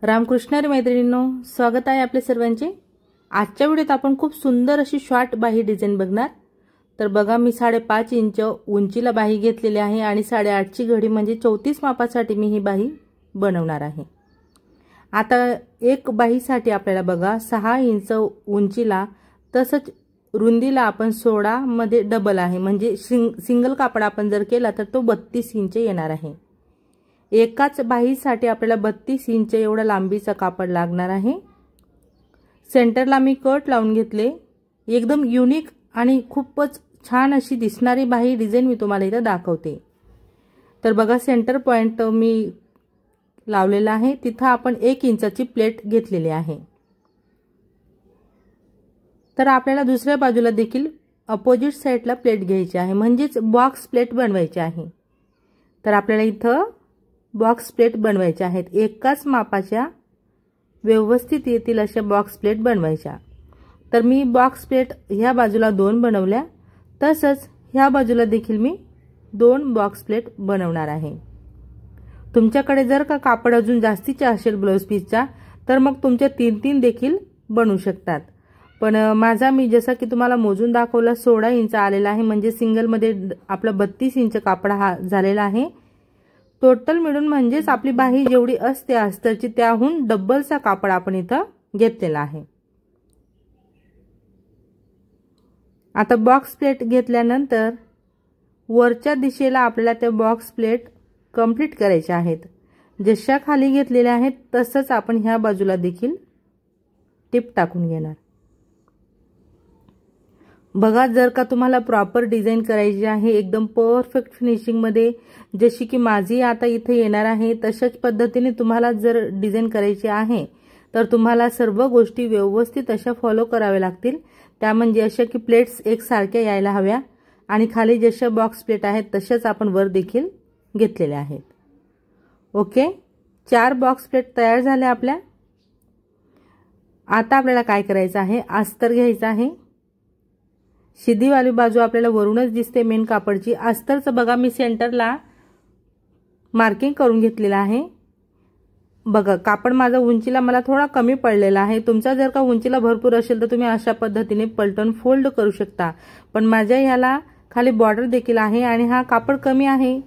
रामकृष्ण हरी मैत्रिणींनो, स्वागत आहे आपले सर्वांचे। आजच्या व्हिडिओत आपण खूप सुंदर अशी शॉर्ट बाही डिझाइन बघणार। तर बघा, मी 5.5 इंच उंचीला बाही घेतलेली आहे आणि 8.5 ची घडी म्हणजे 34 मापासाठी मी ही बाही बनवणार आहे। आता एक बाहीसाठी आपल्याला बघा 6 इंच उंचीला तसंच रुंदीला आपण 16 मध्ये डबल आहे, म्हणजे सिंगल कापड आपण जर केला तर तो 32 इंच येणार आहे। एकाच बाहीसाठी आपल्याला 32 इंच एवढा लांबीचा कापड लागणार आहे। सेंटरला मी कट लावून घेतले। एकदम युनिक आणि खूपच छान अशी दिसणारी बाही डिझाइन मी तुम्हाला इथे दाखवते। तर बघा, सेंटर पॉइंट मी लावलेला आहे, तिथे आपण 1 इंचाची प्लेट घेतलेली आहे। तर आपल्याला दुसऱ्या बाजूला देखील अपोजिट साइडला प्लेट घ्यायची आहे, म्हणजेच बॉक्स प्लेट बनवायची आहे। तर आपल्याला इथं बॉक्स प्लेट बनवायच्या आहेत। एकाच मापाच्या व्यवस्थित येतील अशा बॉक्स प्लेट बनवायच्या। तर मी बॉक्स प्लेट ह्या बाजूला 2 बनवल्या, तसंच ह्या बाजूला देखील मी 2 बॉक्स प्लेट बनवणार आहे। तुमच्याकडे जर का कापड अजून जास्तीचे असेल ब्लाउज पीसचा तर मग तुमच्या 3-3 देखील बनवू शकतात। पण माझा मी जसा की तुम्हाला मोजून दाखवला 16 इंच आलेला आहे, म्हणजे सिंगल मध्ये आपला 32 इंच कापड हा झालेला आहे। टोटल मिळून म्हणजेच आपली बाही जेवढी असते अस्तरची त्याहून डबलचा कापड आपण इथं घेतलेला आहे। आता बॉक्स प्लेट घेतल्यानंतर वरच्या दिशेला आपल्याला त्या बॉक्स प्लेट कंप्लीट करायच्या आहेत। जशा खाली घेतलेल्या आहेत तसंच आपण ह्या बाजूला देखील टिप टाकून घेणार। बघा, जर का तुम्हाला प्रॉपर डिझाइन करायची आहे एकदम परफेक्ट फिनिशिंग मध्ये, जशी की माझी आता इथे येणार आहे तशाच पद्धतीने तुम्हाला जर डिझाइन करायची आहे तर तुम्हाला सर्व गोष्टी व्यवस्थित अशा फॉलो कराव्या लागतील। त्या म्हणजे अशा की प्लेट्स एकसारख्या यायला हव्या आणि खाली जशा बॉक्स प्लेट आहेत तशाच आपण वर देखील घेतलेल्या आहेत। ओके, 4 बॉक्स प्लेट तयार झाल्या आपल्या। आता आपल्याला काय करायचं आहे, अस्तर घ्यायचं आहे। शिदीवाली बाजू आपल्याला वरूनच दिसते मेन कापडची। अस्तरचं बघा, मी सेंटरला मार्किंग करून घेतलेला आहे। बघा, कापड माझा उंचीला मला थोडा कमी पडलेला आहे। तुमचा जर का उंचीला भरपूर असेल तर तुम्ही अशा पद्धतीने पलटून फोल्ड करू शकता, पण माझ्या ह्याला खाली बॉर्डर देखील आहे आणि हा कापड कमी आहे,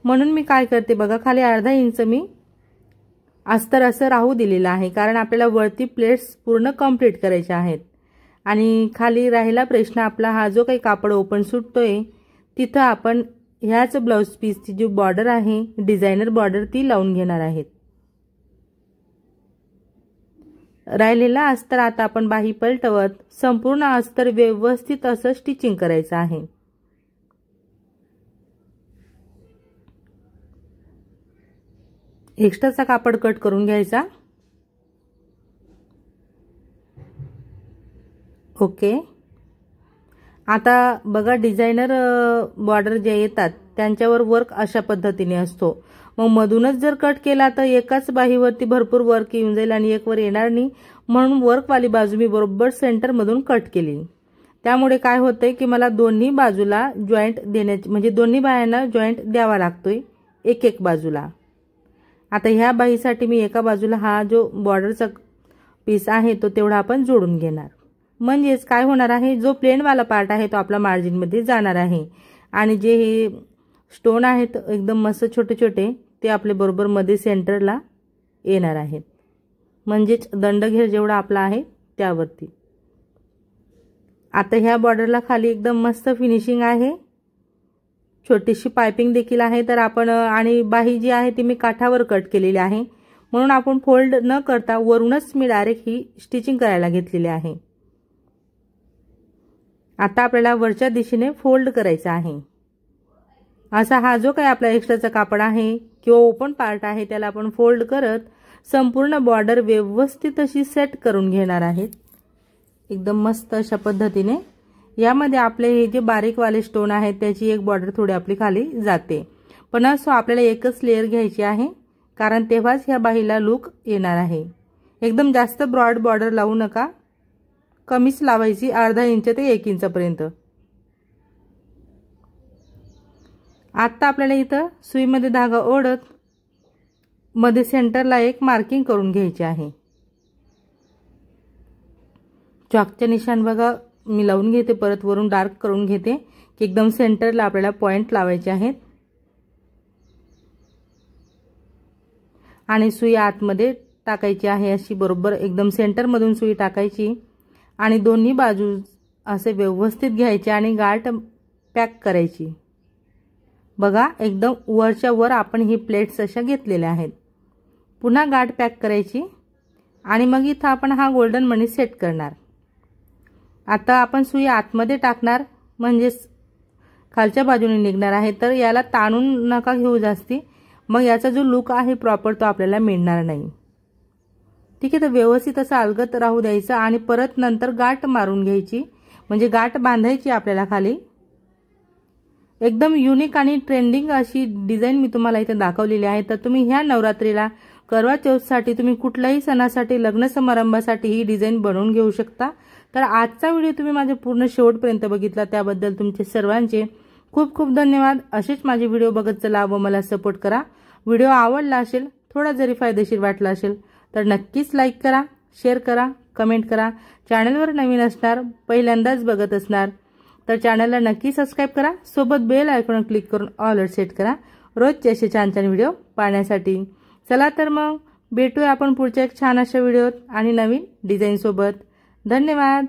म्हणून मी काय करते बघा, खाली अर्धा इंच मी अस्तर असं राहू दिलेलं आहे, कारण आपल्याला वरती प्लेट्स पूर्ण कंप्लीट करायच्या आहेत। आणि खाली राहिला प्रश्न आपला, हा जो काही कापड ओपन सुटतोय तिथं आपण ह्याच ब्लाउज पीसची जी बॉर्डर आहे डिझायनर बॉर्डर ती लावून घेणार आहेत। राहिलेला अस्तर आता आपण बाही पलटवत संपूर्ण अस्तर व्यवस्थित असं स्टिचिंग करायचं आहे। एक्स्ट्राचा कापड कट करून घ्यायचा। ओके, आता बघा, डिझायनर बॉर्डर जे येतात त्यांच्यावर वर्क अशा पद्धतीने असतो। मग मधूनच जर कट केला तर एकाच बाहीवरती भरपूर वर्क येऊन जाईल आणि एक वर येणार नाही, म्हणून वर्कवाली बाजू मी बरोबर सेंटर मधून कट केली। त्यामुळे काय होतंय की मला दोन्ही बाजूला जॉईंट देण्याची, म्हणजे दोन्ही बाह्यांना जॉईंट द्यावा लागतोय एक बाजूला। आता ह्या बाहीसाठी मी एका बाजूला हा जो बॉर्डरचा पीस आहे तो तेवढा आपण जोडून घेणार। म्हणजेच काय होणार आहे, जो प्लेन वाला पार्ट आहे तो आपला मार्जिन मध्ये जाणार आहे आणि जे हे स्टोन आहेत एकदम मस्त छोटे छोटे ते आपले बरोबर मध्ये सेंटरला येणार आहेत, म्हणजेच दंडघेर जेवढा आपला आहे त्यावरती। आता ह्या बॉर्डरला खाली एकदम मस्त फिनिशिंग आहे, छोटीशी पाइपिंग देखील आहे। तर आपण आणि बाही जी आहे ती मी काठावर कट केलेली आहे, म्हणून आपण फोल्ड न करता वरूनच मी डायरेक्ट ही स्टिचिंग करायला घेतलेली आहे। आता आपल्याला वरच्या दिशेने फोल्ड करायचा आहे। असा हा जो काही आपला एक्स्ट्राचा कापड आहे किंवा ओपन पार्ट आहे त्याला आपण फोल्ड करत संपूर्ण बॉर्डर व्यवस्थित अशी सेट करून घेणार आहेत, एकदम मस्त अशा पद्धतीने। यामध्ये आपले हे जे बारीक वाले स्टोन आहेत त्याची एक बॉर्डर थोडी आपली खाली जाते, पण असो आपल्याला एकच लेयर घ्यायची आहे, कारण तेव्हाच ह्या बाहीला लुक येणार आहे। एकदम जास्त ब्रॉड बॉर्डर लावू नका, कमीच लावायची, अर्धा इंच ते 1 इंचापर्यंत। आता आपल्याला इथं सुईमध्ये धागा ओढत मध्ये सेंटरला एक मार्किंग करून घ्यायचे आहे। चॉकचे निशाण बघा मी लावून घेते, परत वरून डार्क करून घेते की एकदम सेंटरला आपल्याला पॉइंट लावायचे आहेत आणि सुई आतमध्ये टाकायची आहे। अशी बरोबर एकदम सेंटर मधून सुई टाकायची आणि दोन्ही बाजू असे व्यवस्थित घ्यायचे आणि गाठ पॅक करायची। बघा एकदम वरच्या वर आपण ही प्लेट्स अशा घेतलेल्या आहेत। पुन्हा गाठ पॅक करायची आणि मग इथं आपण हा गोल्डन मणी सेट करणार। आता आपण सुई आतमध्ये टाकणार म्हणजे खालच्या बाजूने निघणार आहे, तर याला ताणून नका घेऊ जास्ती, मग याचा जो लुक आहे प्रॉपर तो आपल्याला मिळणार नाही। ठीक आहे, तर व्यवस्थित असं अलगद राहू द्यायचं आणि परत नंतर गाठ मारून घ्यायची, म्हणजे गाठ बांधायची आपल्याला खाली। एकदम युनिक आणि ट्रेंडिंग अशी डिझाइन मी तुम्हाला इथे दाखवलेली आहे। तर तुम्ही ह्या नवरात्रीला करवा चौथसाठी तुम्ही कुठल्याही सणासाठी लग्न समारंभासाठी ही डिझाइन बनवून घेऊ शकता। तर आजचा व्हिडिओ तुम्ही माझ्या पूर्ण शेवटपर्यंत बघितला त्याबद्दल तुमचे सर्वांचे खूप खूप धन्यवाद। असेच माझे व्हिडिओ बघत चला व मला सपोर्ट करा। व्हिडिओ आवडला असेल, थोडा जरी फायदेशीर वाटला असेल तर नक्कीच लाईक करा, शेअर करा, कमेंट करा। चॅनलवर नवीन असणार, पहिल्यांदाच बघत असणार तर चॅनलला नक्की सबस्क्राइब करा, सोबत बेल आयकॉन क्लिक करून ऑल सेट करा रोजचे असे छान छान व्हिडिओ पाहण्यासाठी। चला तर मग भेटूया आपण पुढच्या एक छान अशा व्हिडिओत आणि नवीन डिझाइन सोबत। धन्यवाद।